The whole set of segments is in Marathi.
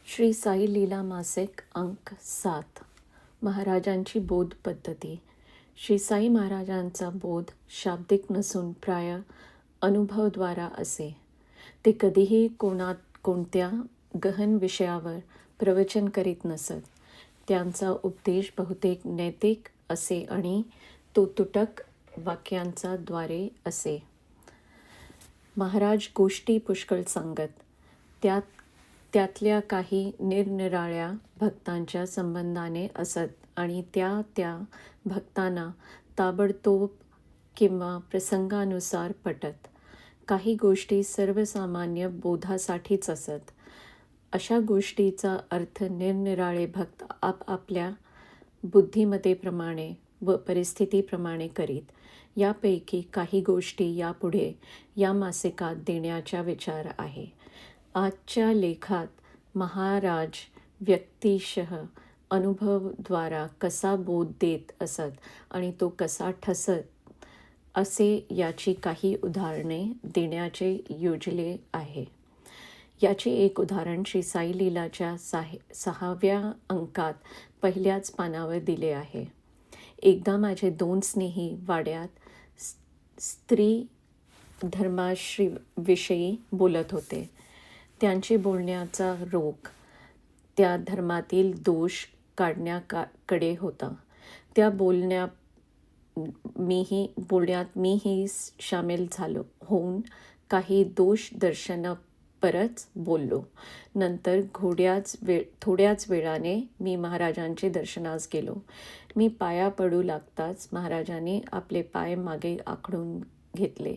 श्री साई लीला मासिक अंक 7. महाराजांची बोध पद्धती. श्री साई महाराजांचा बोध शाब्दिक नसून प्राय अनुभवद्वारा असे. ते कधीही कोणत्या गहन विषयावर प्रवचन करीत नसत. त्यांचा उपदेश बहुतेक नैतिक असे आणि तो तुटक वाक्यांचा द्वारे असे. महाराज गोष्टी पुष्कळ सांगत. त्यातल्या काही निरनिराळ्या भक्तांच्या संबंधाने असत आणि त्या भक्तांना ताबडतोब किंवा प्रसंगानुसार पटत. काही गोष्टी सर्वसामान्य बोधासाठीच असत. अशा गोष्टीचा अर्थ निरनिराळे भक्त आपापल्या बुद्धिमत्तेप्रमाणे व परिस्थितीप्रमाणे करीत. यापैकी काही गोष्टी यापुढे या मासिकात देण्याचा विचार आहे. आजच्या लेखात महाराज व्यक्तिशः अनुभवद्वारा कसा बोध देत असत आणि तो कसा ठसत असे याची काही उदाहरणे देण्याचे योजले आहे. याचे एक उदाहरण श्री साई लीलाच्या 6व्या अंकात पहिल्याच पानावर दिले आहे. एकदा माझे 2 स्नेही वाड्यात स्त्री धर्माविषयी बोलत होते. त्यांचे बोलण्याचा रोख त्या धर्मातील दोष काढण्याकडे होता. त्या बोलण्यात मीही सामील होऊन काही दोष दर्शनापरच बोललो. नंतर थोड्याच वेळाने मी महाराजांचे दर्शनास गेलो. मी पाया पडू लागताच महाराजांनी आपले पाय मागे आखडून घेतले.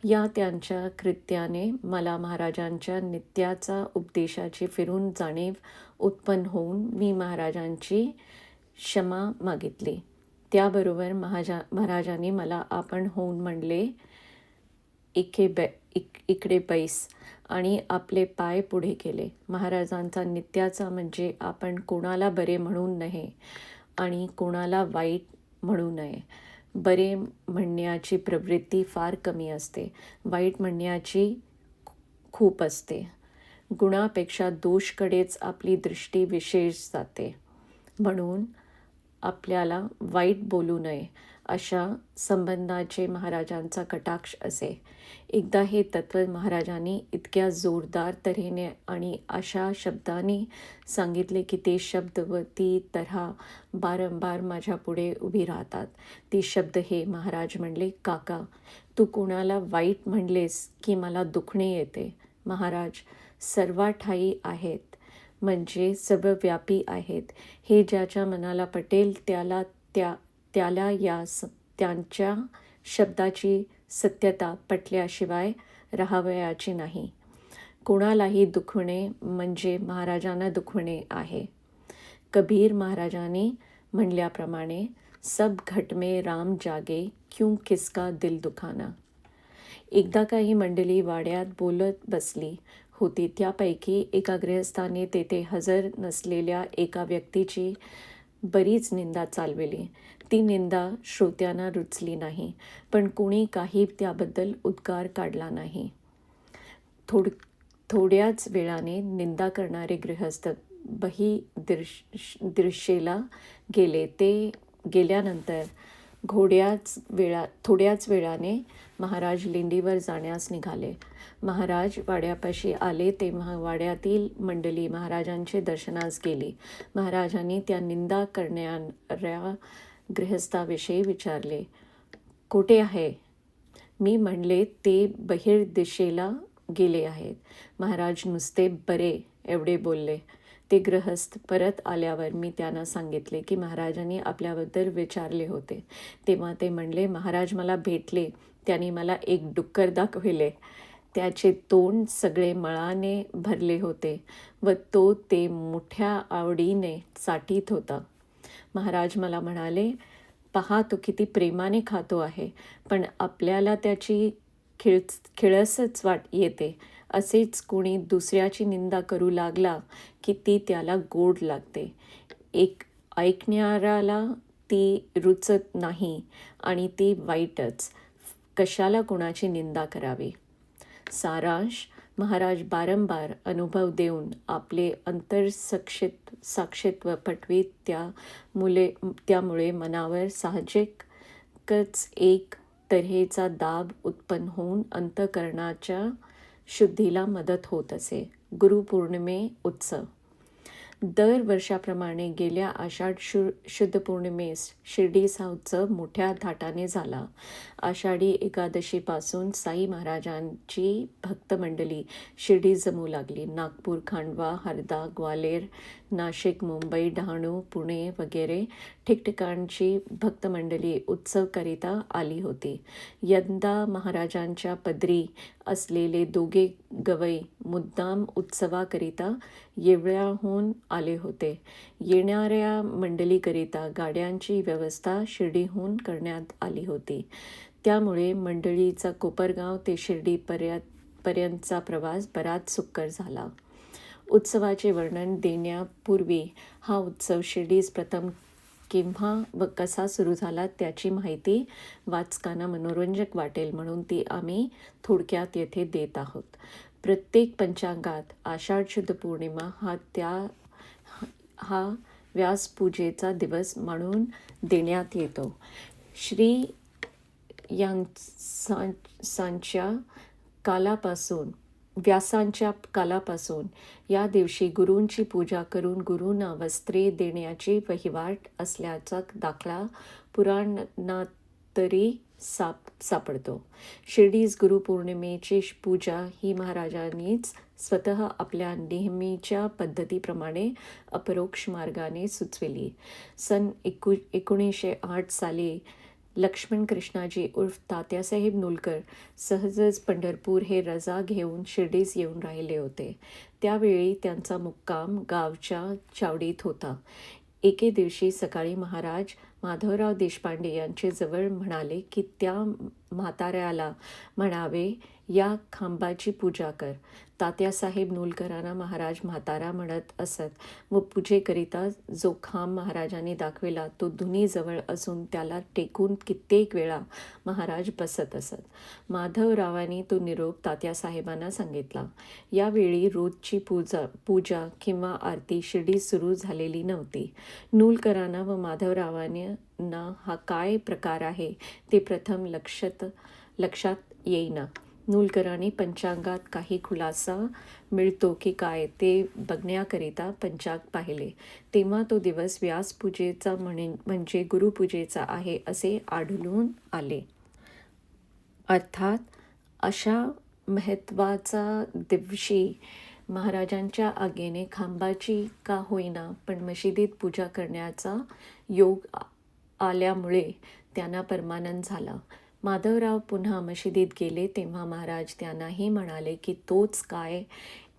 या त्यांच्या कृत्याने मला महाराजांच्या नित्याचा उपदेशाची फिरून जाणीव उत्पन्न होऊन मी महाराजांची क्षमा मागितली. त्याबरोबर महाराजांनी मला आपण होऊन म्हणले, इकडे बैस आणि आपले पाय पुढे केले. महाराजांचा नित्याचा म्हणजे आपण कोणाला बरे म्हणू नये आणि कोणाला वाईट म्हणू नये. बरे म्हणण्याची प्रवृत्ती फार कमी असते, वाईट म्हणण्याची खूप असते. गुणापेक्षा दोषकडेच आपली दृष्टी विशेष जाते. म्हणून आपल्याला वाईट बोलू नये अशा संबंधाचे महाराजांचा कटाक्ष असे. एकदा हे तत्व महाराजांनी इतक्या जोरदार तऱ्हेने आणि अशा शब्दांनी सांगितले की ते शब्द व ती तऱ्हा वारंवार माझ्या पुढे उभी राहतात. ती शब्द हे: महाराज म्हणले, काका, तू कोणाला वाईट म्हणलेस की मला दुखणे येते. महाराज सर्वठायी आहेत, म्हणजे सर्वव्यापी आहेत. हे ज्याच्या मनाला पटेल त्याला त्यांच्या शब्दाची सत्यता पटल्याशिवाय राहावयाची नाही. कोणालाही दुखवणे म्हणजे महाराजांना दुखवणे आहे. कबीर महाराजांनी म्हणल्याप्रमाणे, सब घट में राम जागे, क्यों किसका दिल दुखाना. एकदा काही मंडळी वाड्यात बोलत बसली होती. त्यापैकी एका गृहस्थाने तेथे हजर नसलेल्या एका व्यक्तीची बरीच निंदा चालविली. ती निंदा श्रोत्यांना रुचली नाही, पण कोणी काही त्याबद्दल उद्गार काढला नाही. थोड्याच वेळाने निंदा करणारे गृहस्थ बहिर्दिशेला गेले. ते गेल्यानंतर थोड्याच वेळाने महाराज लेंडीवर जाण्यास निघाले. महाराज वाड्यापाशी आले तेव्हा वाड्यातील मंडळी महाराजांचे दर्शनास गेली. महाराजांनी त्या निंदा करणाऱ्या गृहस्थाविषयी विचारले, कोठे आहे? मी म्हणले, ते बहिर्दिशेला गेले आहेत. महाराज नुसते बरे एवढे बोलले. ते गृहस्थ परत आल्यावर मी त्यांना सांगितले की महाराजांनी आपल्याबद्दल विचारले होते. तेव्हा ते म्हणले, महाराज मला भेटले. त्यांनी मला एक डुक्कर दाखविले. त्याचे तोंड सगळे मळाने भरले होते व तो ते मोठ्या आवडीने चाटीत होता. महाराज मला म्हणाले, पहा, तो किती प्रेमाने खातो आहे, पण आपल्याला त्याची खिळसच येते. असेच कोणी दुसऱ्याची निंदा करू लागला की ती त्याला गोड लागते. ऐकणाऱ्याला ती रुचत नाही आणि ती वाईटच. कशाला कोणाची निंदा करावी. सारांश: महाराज बारंबार अनुभव देऊन आपले साक्षित्व पटवीत त्यामुळे मनावर साहजिकच एक तऱ्हेचा दाब उत्पन्न होऊन अंतःकरणाच्या शुद्धीला मदत होत असे. गुरुपौर्णिमे उत्सव दर वर्षाप्रमाणे गेल्या आषाढ शुद्ध पौर्णिमेस शिर्डीस हा उत्सव मोठ्या थाटाने झाला. आषाढी एकादशीपासून साई महाराजांची भक्तमंडळी शिर्डीत जमू लागली. नागपूर, खांडवा, हरदा, ग्वालेर, नाशिक, मुंबई, डहाणू, पुणे वगैरे ठिकठिकाणची भक्तमंडळी उत्सवकरिता आली होती. यंदा महाराजांच्या पदरी असलेले दोघे गवई मुद्दाम उत्सवाकरिता येवल्याहून आले होते. येणाऱ्या मंडळीकरिता गाड्यांची व्यवस्था शिर्डीहून करण्यात आली होती. त्यामुळे मंडळीचा कोपरगाव ते शिर्डीपर्यंतचा प्रवास बराच सुकर झाला. उत्सवाचे वर्णन देण्यापूर्वी हा उत्सव शिर्डीस प्रथम केव्हा व कसा सुरू झाला त्याची माहिती वाचकांना मनोरंजक वाटेल म्हणून ती आम्ही थोडक्यात येथे देत आहोत. प्रत्येक पंचांगात आषाढ शुद्ध पौर्णिमा हा व्यासपूजेचा दिवस म्हणून देण्यात येतो. श्री व्यासांच्या कालापासून या दिवशी गुरूंची पूजा करून गुरूंना वस्त्रे देण्याची वहिवाट असल्याचा दाखला पुराणातरी सापडतो. शिर्डीस गुरुपौर्णिमेची पूजा ही महाराजांनीच स्वतः आपल्या नेहमीच्या पद्धतीप्रमाणे अपरोक्ष मार्गाने सुचविली. सन 1908 साली लक्ष्मण कृष्णाजी उर्फ तात्यासाहेब नुलकर सहजच पंढरपूर हे रजा घेऊन शिर्डीस येऊन राहिले होते. त्यावेळी त्यांचा मुक्काम गावच्या चावडीत होता. एके दिवशी सकाळी महाराज माधवराव देशपांडे यांचे जवळ म्हणाले की त्या म्हाताऱ्याला म्हणावे, या खांबाची पूजा कर. तात्यासाहेब नुलकरांना महाराज म्हातारा म्हणत असत व पूजेकरिता जो खांब महाराजांनी दाखविला तो धुनीजवळ असून त्याला टेकून कित्येक वेळा महाराज बसत असत. माधवरावांनी तो निरोप तात्यासाहेबांना सांगितला. यावेळी रोजची पूजा किंवा आरती शिर्डीत सुरू झालेली नव्हती. नुलकरांना व माधवरावांना हा काय प्रकार आहे ते प्रथम लक्षात येईना. नुलकरांनी पंचांगात काही खुलासा मिळतो की काय ते बघण्याकरिता पंचांग पाहिले. तेव्हा तो दिवस व्यासपूजेचा म्हणजे गुरुपूजेचा आहे असे आढळून आले. अर्थात अशा महत्त्वाचा दिवशी महाराजांच्या आज्ञेने खांबाची का होईना पण मशिदीत पूजा करण्याचा योग आल्यामुळे त्यांना परमानंद झाला. माधवराव पुन्हा मशिदीत गेले तेव्हा महाराज त्यांनाही म्हणाले की तोच काय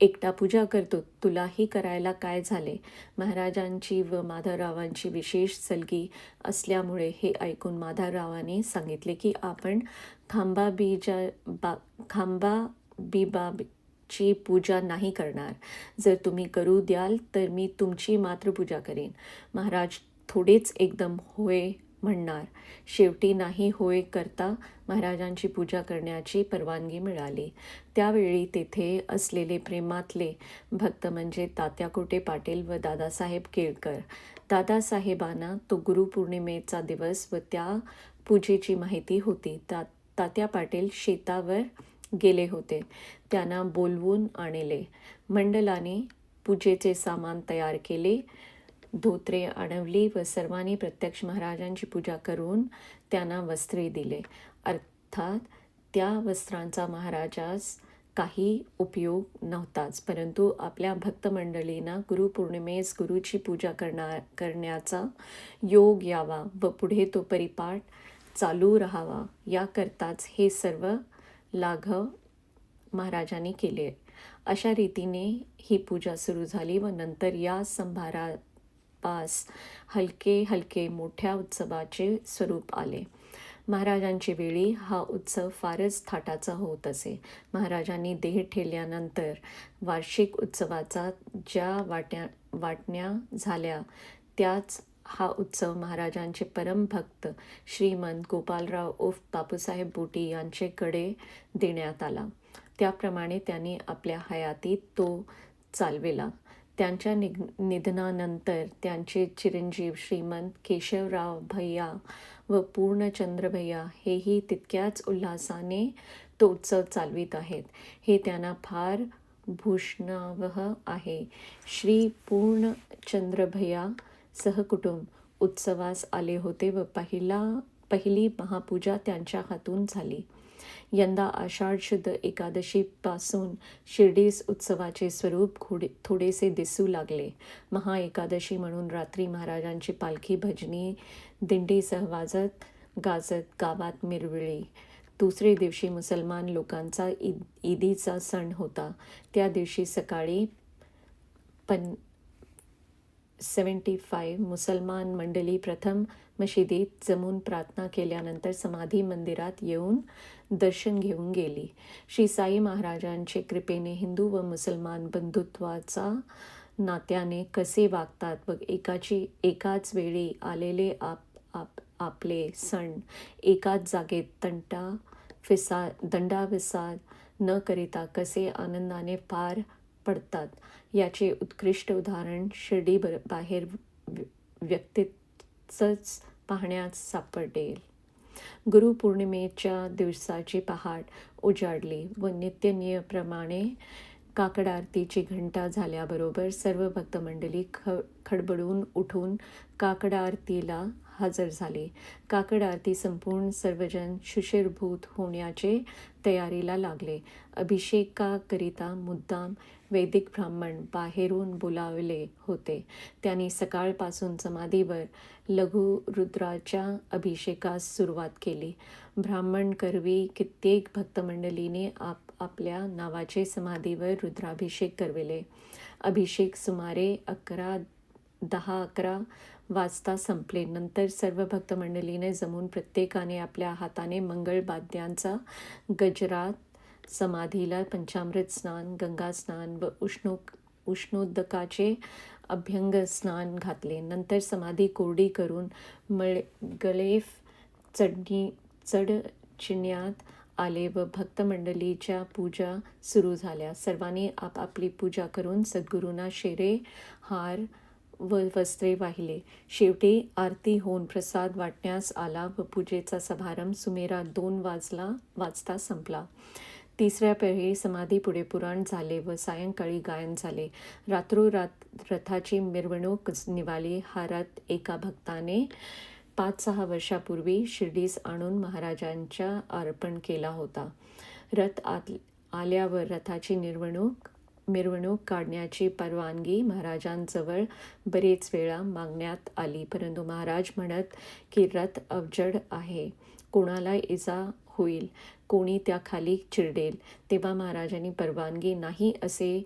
एकटा पूजा करतो, तुलाही करायला काय झाले. महाराजांची व माधवरावांची विशेष सलगी असल्यामुळे हे ऐकून माधवरावांनी सांगितले की आपण खांबाबिबाची पूजा नाही करणार. जर तुम्ही करू द्याल तर मी तुमची मात्र पूजा करीन. महाराज थोडेच एकदम होय म्हणणार. शेवटी नाही होय करता महाराजांची पूजा करण्याची परवानगी मिळाली. त्यावेळी तेथे असलेले प्रेमातले भक्त म्हणजे तात्या कोटे पाटील व दादासाहेब केळकर. दादासाहेबांना तो गुरुपौर्णिमेचा दिवस व त्या पूजेची माहिती होती. तात्या पाटील शेतावर गेले होते. त्यांना बोलवून आणले. मंडळाने पूजेचे सामान तयार केले. धोत्रे आणवली व सर्वांनी प्रत्यक्ष महाराजांची पूजा करून त्यांना वस्त्रे दिले. अर्थात त्या वस्त्रांचा महाराजास काही उपयोग नव्हताच, परंतु आपल्या भक्तमंडळींना गुरुपौर्णिमेस गुरुची पूजा करण्याचा योग यावा व पुढे तो परिपाठ चालू राहावा याकरताच हे सर्व लाघव महाराजांनी केले. अशा रीतीने ही पूजा सुरू झाली व नंतर या संभारापास हलके हलके मोठ्या उत्सवाचे स्वरूप आले. महाराजांच्या वेळी हा उत्सव फारच थाटाचा होत असे. महाराजांनी देह ठेवल्यानंतर वार्षिक उत्सवाचा ज्या वाटण्या झाल्या त्याच हा उत्सव महाराजांचे परमभक्त श्रीमंत गोपालराव उर्फ बापूसाहेब बोटी यांच्याकडे देण्यात आला. त्याप्रमाणे त्यांनी आपल्या हयातीत तो चालविला. त्यांच्या निधनानंतर त्यांचे चिरंजीव श्रीमंत केशवराव भैया व पूर्णचंद्र भैया हेही तितक्याच उल्हासाने तो उत्सव चालवित आहेत. हे त्यांना फार भूषणावह आहे. श्री पूर्णचंद्र भैया सहकुटुंब उत्सवास आले होते व पहिली महापूजा त्यांच्या हातून झाली. यंदा आषाढ शुद्ध एकादशीपासून शिर्डीस उत्सवाचे स्वरूप थोडेसे दिसू लागले. महाएकादशी म्हणून रात्री महाराजांची पालखी भजनी दिंडीसह वाजत गाजत गावात मिरविली. दुसरे दिवशी मुसलमान लोकांचा ईदीचा सण होता. त्या दिवशी सकाळी 75 मुसलमान मंडळी प्रथम मशिदीत जमून प्रार्थना केल्यानंतर समाधी मंदिरात येऊन दर्शन घेऊन गेली. श्री साई महाराजांचे कृपेने हिंदू व मुसलमान बंधुत्वाचा नात्याने कसे वागतात व एकाच वेळी आलेले आपले सण एकाच जागेत दंडाविसाद न करिता कसे आनंदाने पार पडतात याचे उत्कृष्ट उदाहरण शिर्डी बाहेर व्यक्तीच पाहण्यास सापडेल. गुरुपौर्णिमेच्या दिवसाची पहाट उजाडली व नित्यनियमाप्रमाणे काकड आरतीची घंटा झाल्याबरोबर सर्व भक्तमंडळी खडबडून उठून काकड आरतीला हजर झाले. काकड आरती संपूर्ण सर्वजण शुचिर्भूत होण्याचे तयारीला लागले. अभिषेकाकरिता मुद्दाम वैदिक ब्राह्मण बाहेरून बोलावले होते. त्यांनी सकाळपासून समाधीवर लघुरुद्राच्या अभिषेकास सुरुवात केली. ब्राह्मण करवी कित्येक भक्तमंडळीने आपल्या नावाचे समाधीवर रुद्राभिषेक करविले. अभिषेक सुमारे 10-11 वाजता संपले. नंतर सर्व भक्तमंडळीने जमून प्रत्येकाने आपल्या हाताने मंगळवाद्यांचा गजरात समाधीला पंचामृत स्नान, गंगा स्नान व उष्णोदकाचे अभ्यंग स्नान घातले. नंतर समाधी कोरडी करून गळेफ चढचिण्यात आले व भक्तमंडळीच्या पूजा सुरू झाल्या. सर्वांनी आपापली पूजा करून सद्गुरूंना शेरे, हार व वस्त्रे वाहिले. शेवटी आरती होऊन प्रसाद वाटण्यास आला व पूजेचा समारंभ सुमारे 2 वाजता संपला. तिसऱ्या प्रहरी समाधी पुढे पुराण झाले व सायंकाळी गायन झाले. रात्रोरात रथाची मिरवणूक निघाली. हा रथ एका भक्ताने 5-6 वर्षापूर्वी शिर्डीस आणून महाराजांच्या अर्पण केला होता. रथ आल्यावर रथाची मिरवणूक काढण्याची परवानगी महाराजांजवळ बरेच वेळा मागण्यात आली, परंतु महाराज म्हणत की रथ अवजड आहे, कोणाला इजा होईल, कोणी त्याखाली चिरडेल. तेव्हा महाराजांनी परवानगी नाही असे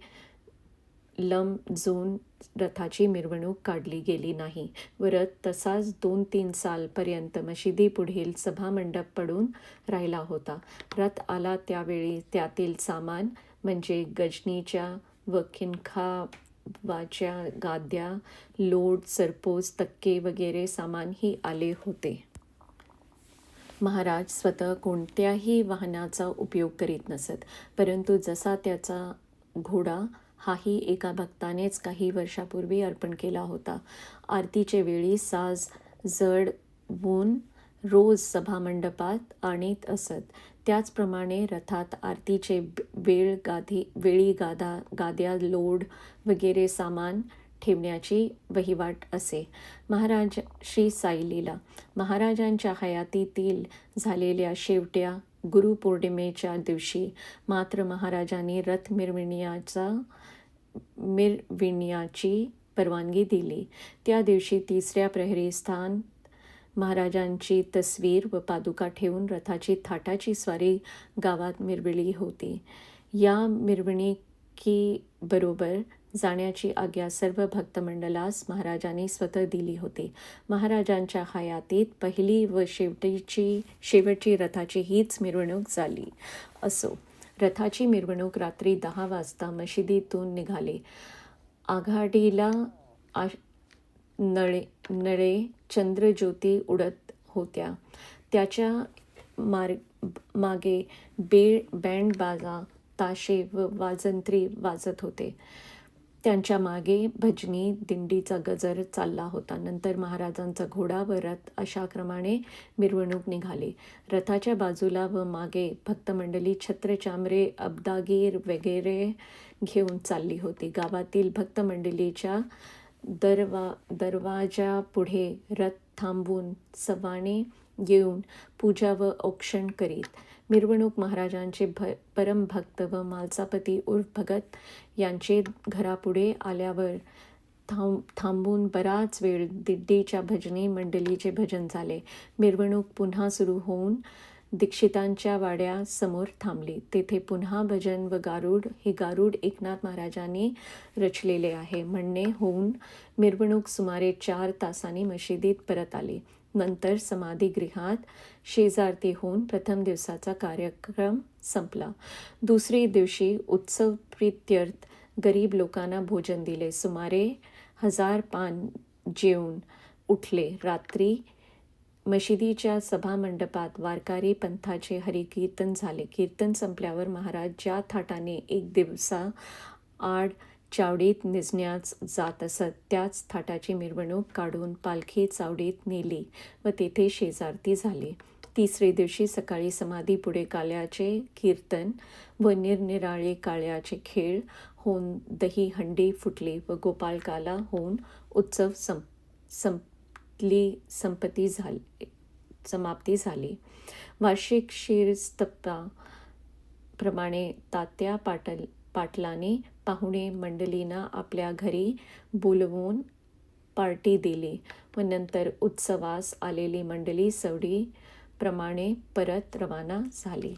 लमजून रथाची मिरवणूक काढली गेली नाही व रथ तसाच 2-3 सालपर्यंत मशिदी पुढील सभामंडप पडून राहिला होता. रथ आला त्यावेळी त्यातील सामान म्हणजे गजनीच्या व खिनखावाच्या गाद्या, लोड, सरपोस, तक्के वगैरे सामानही आले होते. महाराज स्वतः कोणत्याही वाहनाचा उपयोग करीत नसत, परंतु जसा त्याचा घोडा हाही एका भक्तानेच काही वर्षापूर्वी अर्पण केला होता. आरतीचे वेळी साज जडवून रोज सभामंडपात आणीत असत. त्याचप्रमाणे रथात आरतीचे वेळी गाद्या, लोड वगैरे सामान ठेवण्याची वहिवाट असे. महाराज श्री साई लीला. महाराजांच्या हयातीतील झालेल्या शेवट्या गुरुपौर्णिमेच्या दिवशी मात्र महाराजांनी रथ मिरविण्याची परवानगी दिली. त्या दिवशी तिसऱ्या प्रहरी स्थान महाराजांची तस्वीर व पादुका ठेवून रथाची थाटाची स्वारी गावात मिरविली होती. या मिरवणुकीबरोबर जाण्याची आज्ञा सर्व भक्तमंडळास महाराजांनी स्वतः दिली होती. महाराजांच्या हयातीत पहिली व शेवटची रथाची हीच मिरवणूक झाली. असो, रथाची मिरवणूक रात्री 10 वाजता मशिदीतून निघाली. आघाडीला नळे चंद्रज्योती उडत होत्या. त्याच्या मागे बँड बाजा ताशे व वाजंत्री वाजत होते. त्यांच्या मागे भजनी दिंडीचा गजर चालला होता. नंतर महाराजांचा घोडा व रथ अशा क्रमाने मिरवणूक निघाली. रथाच्या बाजूला व मागे भक्तमंडळी छत्र, चामरे, अब्दागीर वगैरे घेऊन चालली होती. गावातील भक्तमंडळीच्या दरवाजापुढे रथ थांबवून सवाणे येऊन पूजा व औक्षण करीत. मिरवणूक महाराजांचे परमभक्त व मालसापती उर्फ भगत यांचे घरापुढे आल्यावर थांबून बराच वेळ दिंडीच्या भजनी मंडळीचे भजन झाले. मिरवणूक पुन्हा सुरू होऊन दीक्षितांच्या वाड्यासमोर थांबली. तेथे पुन्हा भजन व गारुड. हे गारुड एकनाथ महाराजांनी रचलेले आहे म्हणणे होऊन मिरवणूक सुमारे 4 तासांनी मशिदीत परत आली. नंतर समाधीगृहात शेजारती होऊन प्रथम दिवसाचा कार्यक्रम संपला. दुसरी दिवशी उत्सवप्रीत्यर्थ गरीब लोकांना भोजन दिले. सुमारे 1000 पान जेवून उठले. रात्री मशिदीच्या सभामंडपात वारकरी पंथाचे हरिकीर्तन झाले. कीर्तन संपल्यावर महाराज ज्या थाटाने एक दिवसा आड चावडीत निजण्यास जात असत त्याच थाटाची मिरवणूक काढून पालखी चावडीत नेली व तेथे शेजारती झाली. तिसरे दिवशी सकाळी समाधीपुढे काल्याचे कीर्तन व निरनिराळे काळ्याचे खेळ होऊन दही हंडी फुटली व गोपालकाला होऊन उत्सव समाप्ती झाली. वार्षिक शिरस्तपाप्रमाणे तात्या पाटलाने पाहुणे मंडळींना आपल्या घरी बोलवून पार्टी दिली व नंतर उत्सवास आलेली मंडळी सवडी प्रमाणे परत रवाना झाली.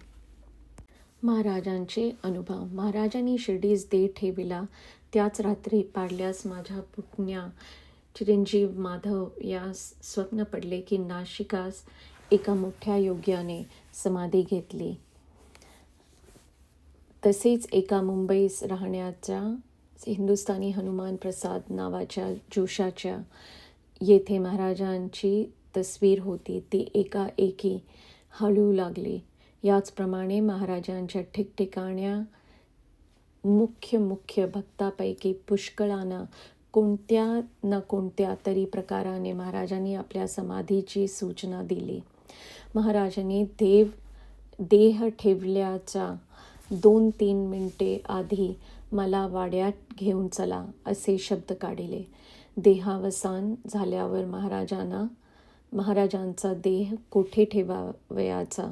महाराजांचे अनुभव. महाराजांनी शिर्डीस देह ठेविला त्याच रात्री पाडल्यास माझ्या पुतण्या चिरंजीव माधव यास स्वप्न पडले की नाशिकास एका मोठ्या योग्याने समाधी घेतली. तसेच एका मुंबईस राहण्याच्या हिंदुस्थानी हनुमान प्रसाद नावाच्या जोशाच्या येथे महाराजांची तस्वीर होती. ती एकाएकी हलू लागली. याचप्रमाणे महाराजांच्या ठिकठिकाण्या मुख्य भक्तापैकी पुष्कळांना कोणत्या न कोणत्या तरी प्रकाराने महाराजांनी आपल्या समाधीची सूचना दिली. महाराजांनी देह ठेवल्याच्या 2-3 मिनिटे आधी मला वाड्यात घेऊन चला असे शब्द काढले. देहावसान झाल्यावर महाराजांचा देह कोठे ठेवावयाचा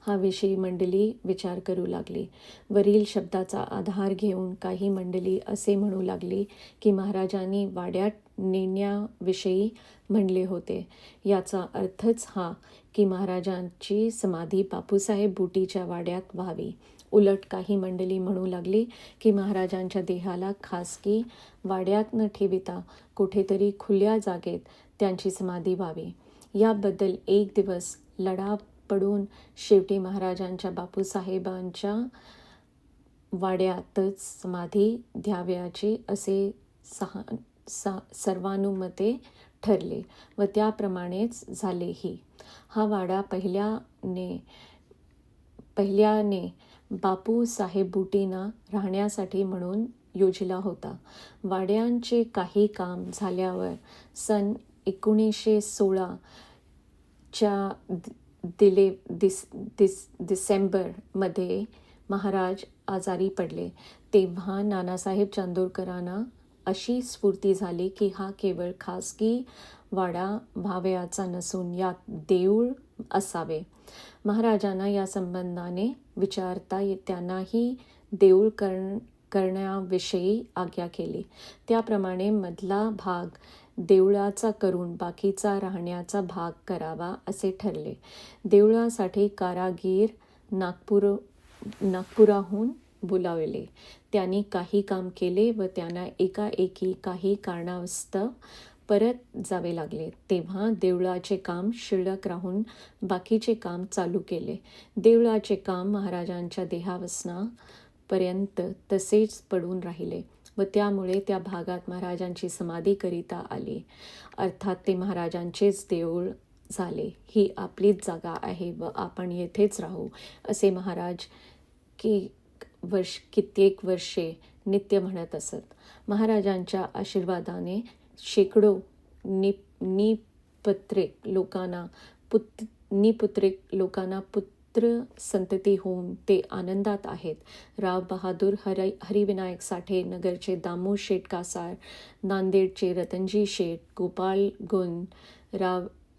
हा विषयी मंडळी विचार करू लागली. वरील शब्दाचा आधार घेऊन काही मंडळी असे म्हणू लागली की महाराजांनी वाड्यात नेण्याविषयी म्हणले होते. याचा अर्थच हा की महाराजांची समाधी बापूसाहेब बुटीच्या वाड्यात व्हावी. उलट काही मंडळी म्हणू लागली की महाराजांच्या देहाला खासगी वाड्यात न ठेविता कुठेतरी खुल्या जागेत त्यांची समाधी व्हावी. याबद्दल एक दिवस लढा पडून शेवटी महाराजांच्या बापूसाहेबांच्या वाड्यातच समाधी द्यावयाची असे सर्वानुमते ठरले व त्याप्रमाणेच झालेही. हा वाडा पहिल्याने बापूसाहेब बुटींना राहण्यासाठी म्हणून योजिला होता. वाड्यांचे काही काम झाल्यावर सन 1916 च्या डिसेंबरमध्ये महाराज आजारी पडले. तेव्हा नानासाहेब चांदोरकरांना अशी स्फूर्ती झाली की हा केवळ खासगी वाडा व्हावयाचा नसून यात देऊळ असावे. महाराजांना या संबंधाने विचारता त्यांनाही देऊळ करण्याविषयी आज्ञा केली. त्याप्रमाणे मधला भाग देवळाचा करून बाकीचा राहण्याचा भाग करावा असे ठरले. देवळासाठी कारागीर नागपुराहून बोलावले. त्यांनी काही काम केले व त्यांना एकाएकी काही कारणास्तव परत जावे लागले. तेव्हा देवळाचे काम शिल्लक राहून बाकीचे काम चालू केले. देवळाचे काम महाराजांच्या देहावसानापर्यंत तसेच पडून राहिले व त्यामुळे त्या भागात महाराजांची समाधी करिता आली. अर्थात ते महाराजांचेच देऊळ झाले. ही आपलीच जागा आहे व आपण येथेच राहू असे महाराज की कित्येक वर्षे नित्य म्हणत असत. महाराजांच्या आशीर्वादाने शेकडो निपुत्रिक लोकांना पुत्र संतती होऊन ते आनंदात आहेत. राव बहादूर, हरिविनायक साठे, नगरचे दामू शेठ कासार, नांदेडचे रतनजी शेठ, गोपाल गुण,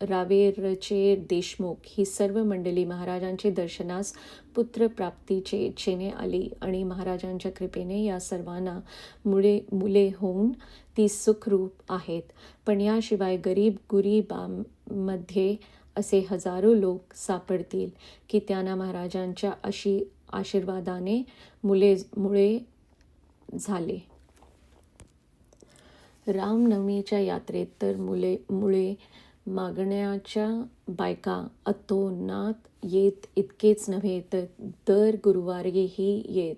रावेरचे देशमुख ही सर्व मंडळी महाराजांचे दर्शनास पुत्रप्राप्तीचे इच्छेने आली आणि महाराजांच्या कृपेने या सर्वांना मुले होऊन ती सुखरूप आहेत. पण याशिवाय गुरीबामध्ये असे हजारो लोक सापडतील की त्यांना महाराजांच्या आशीर्वादाने मुळे झाले. रामनवमीच्या यात्रेत तर मुळे मागण्याच्या बायका अतोनात येत. इतकेच नव्हे तर दर गुरुवारीही येत.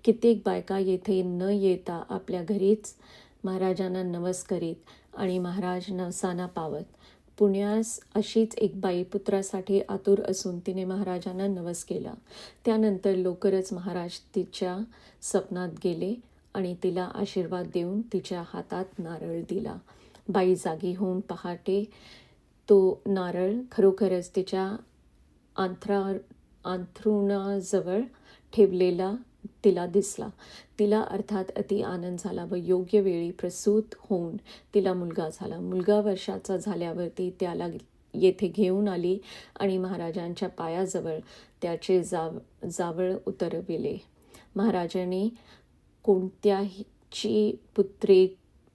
कित्येक बायका येथे न येता आपल्या घरीच महाराजांना नवस करीत आणि महाराज नवसाना पावत. पुण्यास अशीच एक बाई पुत्रासाठी आतुर असून तिने महाराजांना नवस केला. त्यानंतर लवकरच महाराज तिच्या स्वप्नात गेले आणि तिला आशीर्वाद देऊन तिच्या हातात नारळ दिला. बाई जागी होऊन पहाटे तो नारळ खरोखरच तिच्या अंथरुणाजवळ ठेवलेला तिला दिसला. तिला अर्थात अति आनंद झाला व योग्य वेळी प्रसूत होऊन तिला मुलगा झाला. मुलगा वर्षाचा झाल्यावर ती त्याला येथे घेऊन आली आणि महाराजांच्या पायाजवळ त्याचे जावळ उतरविले. महाराजांनी कोणत्याची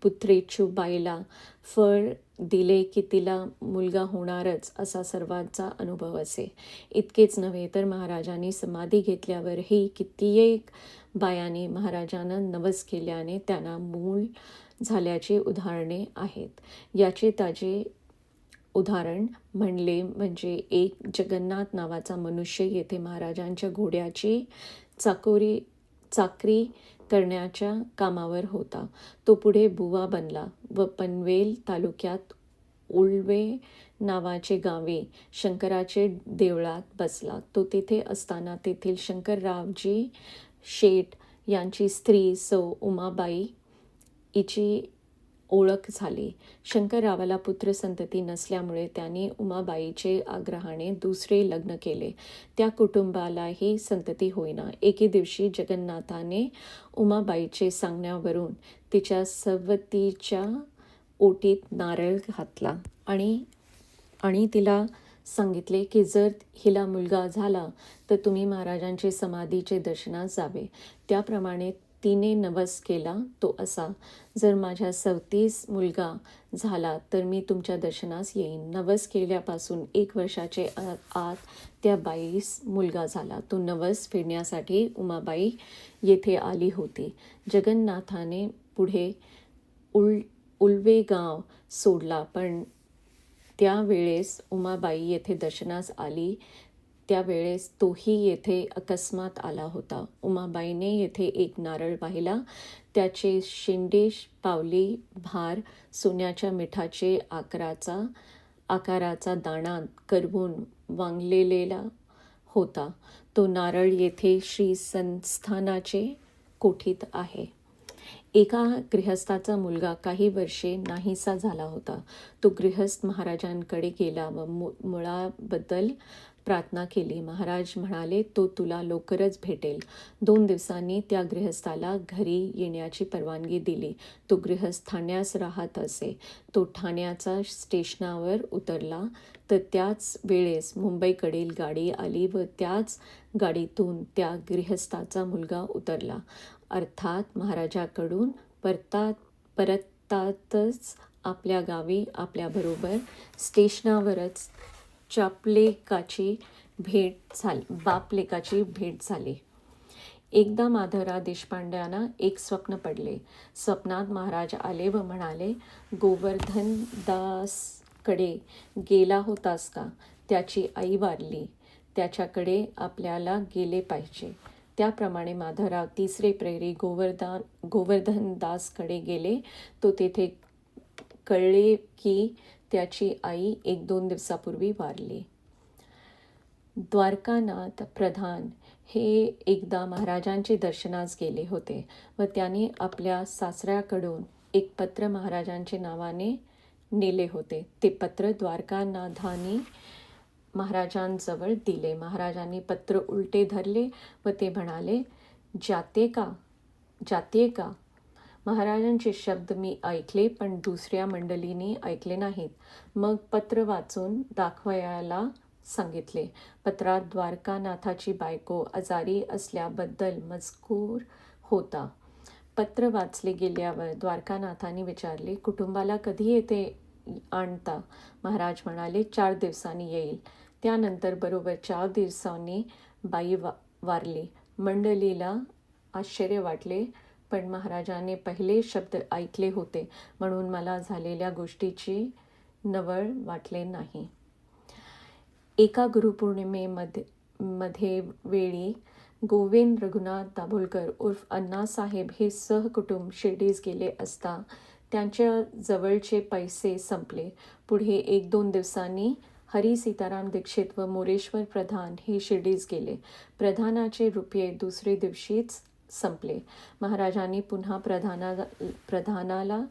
पुत्रेच्छू बाईला फळ दिले की तिला मुलगा होणारच असा सर्वांचा अनुभव असे. इतकेच नव्हे तर महाराजांनी समाधी घेतल्यावरही कित्येक बायांनी महाराजांना नवस केल्याने त्यांना मूल झाल्याची उदाहरणे आहेत. याचे ताजे उदाहरण म्हणजे एक जगन्नाथ नावाचा मनुष्य येथे महाराजांच्या घोड्याची चाकरी करण्याच्या कामावर होता. तो पुढे बुवा बनला व पनवेल तालुक्यात उळवे नावाचे गावी शंकराचे देवळात बसला. तो तेथे असताना तेथील शंकररावजी शेठ यांची स्त्री सौ उमाबाई हिची ओळख झाली. शंकररावाला पुत्रसंतती नसल्यामुळे त्यांनी उमाबाईचे आग्रहाने दुसरे लग्न केले. त्या कुटुंबालाही संतती होईना. एके दिवशी जगन्नाथाने उमाबाईचे सांगण्यावरून तिच्या सवतीच्या ओटीत नारळ घातला आणि तिला सांगितले की जर हिला मुलगा झाला तर तुम्ही महाराजांचे समाधीचे दर्शनास जावे. त्याप्रमाणे तिने नवस केला तो असा, जर माझ्या सवतीस मुलगा झाला तर मी तुमच्या दर्शनास येईन. नवस केल्यापासून 1 वर्षाचे आत त्या बाईस मुलगा झाला. तो नवस फेडण्यासाठी उमाबाई येथे आली होती. जगन्नाथाने पुढे उळवे गाव सोडला, पण त्यावेळेस उमाबाई येथे दर्शनास आली त्यावेळेस तोही येथे अकस्मात आला होता. उमाबाईने येथे एक नारळ पाहिला. त्याचे शेंडे पावली भार सोन्याच्या मिठाचे आकाराचा दाणा करवून वांगलेला होता. तो नारळ येथे श्री संस्थानाचे कोठीत आहे. एका गृहस्थाचा मुलगा काही वर्षे नाहीसा झाला होता. तो गृहस्थ महाराजांकडे गेला व मुळाबद्दल प्रार्थना केली. महाराज म्हणाले, तो तुला लवकरच भेटेल. 2 दिवसांनी त्या गृहस्थाला घरी येण्याची परवानगी दिली. तो गृहस्थ ठाण्यास राहत असे. तो ठाण्याच्या स्टेशनावर उतरला तर त्याच वेळेस मुंबईकडील गाडी आली व त्याच गाडीतून त्या गृहस्थाचा मुलगा उतरला. अर्थात महाराजांकडून परतताच आपल्या गावी आपल्याबरोबर स्टेशनावरच बापलेकाची भेट झाली. एकदा माधवराव देशपांड्यांना एक स्वप्न पडले. स्वप्नात महाराज आले व म्हणाले, गोवर्धनदासकडे गेला होतास का? त्याची आई वारली. त्याच्याकडे आपल्याला गेले पाहिजे. त्याप्रमाणे माधवराव तिसरे प्रहरी गोवर्धनदासकडे गेले. तो तेथे कळले की त्याची आई 1-2 दिवसापूर्वी वारली. द्वारकानाथ प्रधान हे एकदा महाराजांचे दर्शनास गेले होते व त्यांनी आपल्या सासऱ्याकडून एक पत्र महाराजांचे नावाने नेले होते. ते पत्र द्वारकानाथांनी महाराजांजवळ दिले. महाराजांनी पत्र उलटे धरले व ते म्हणाले, जाते का? महाराजांचे शब्द मी ऐकले, पण दुसऱ्या मंडळींनी ऐकले नाहीत. मग पत्र वाचून दाखवायला सांगितले. पत्रात द्वारकानाथाची बायको आजारी असल्याबद्दल मजकूर होता. पत्र वाचले गेल्यावर द्वारकानाथांनी विचारले, कुटुंबाला कधी येथे आणता? महाराज म्हणाले, 4 दिवसांनी येईल. त्यानंतर बरोबर 4 दिवसांनी बाई वारली. मंडळीला आश्चर्य वाटले, पण महाराजांनी पहिले शब्द ऐकले होते म्हणून मला झालेल्या गोष्टीची नवल वाटले नाही. एका गुरुपौर्णिमेमध्ये वेळी गोविंद रघुनाथ दाभोलकर उर्फ अण्णासाहेब हे सहकुटुंब शिर्डीस गेले असता त्यांच्या जवळचे पैसे संपले. पुढे 1-2 दिवसांनी हरी सीताराम दीक्षित व मोरेश्वर प्रधान हे शिर्डीस गेले. प्रधानाचे रुपये दुसरे दिवशीच संपले. महाराजांनी पुन्हा प्रधानाला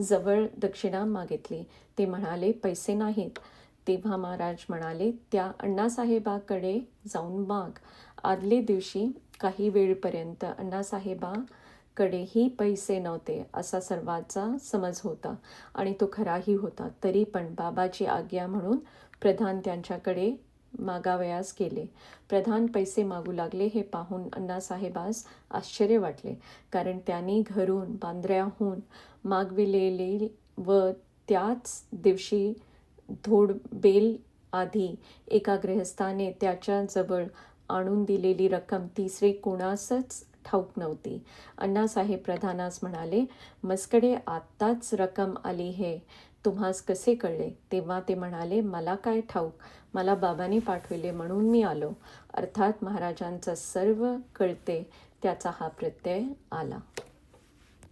जवळ दक्षिणा मागितली. ते म्हणाले, पैसे नाहीत. तेव्हा महाराज म्हणाले, त्या अण्णासाहेबाकडे जाऊन माग. आदले दिवशी काही वेळपर्यंत अण्णासाहेबाकडेही पैसे नव्हते असा सर्वांचा समज होता आणि तो खराही होता. तरी पण बाबाची आज्ञा म्हणून प्रधान त्यांच्याकडे मागावयास गेले. प्रधान पैसे मागू लागले हे पाहून अण्णासाहेबास आश्चर्य वाटले, कारण त्यांनी घरून बांद्र्याहून मागविलेली व त्याच दिवशी धोडबेल आधी एका गृहस्थाने त्याच्याजवळ आणून दिलेली रक्कम तिसरे कोणासच ठाऊक नव्हती. अण्णासाहेब प्रधानास म्हणाले, मजकडे आत्ताच रक्कम आली हे तुम्हास कसे कळले? तेव्हा ते म्हणाले, मला काय ठाऊक, मला बाबांनी पाठविले म्हणून मी आलो. अर्थात महाराजांचं सर्व कळते त्याचा हा प्रत्यय आला.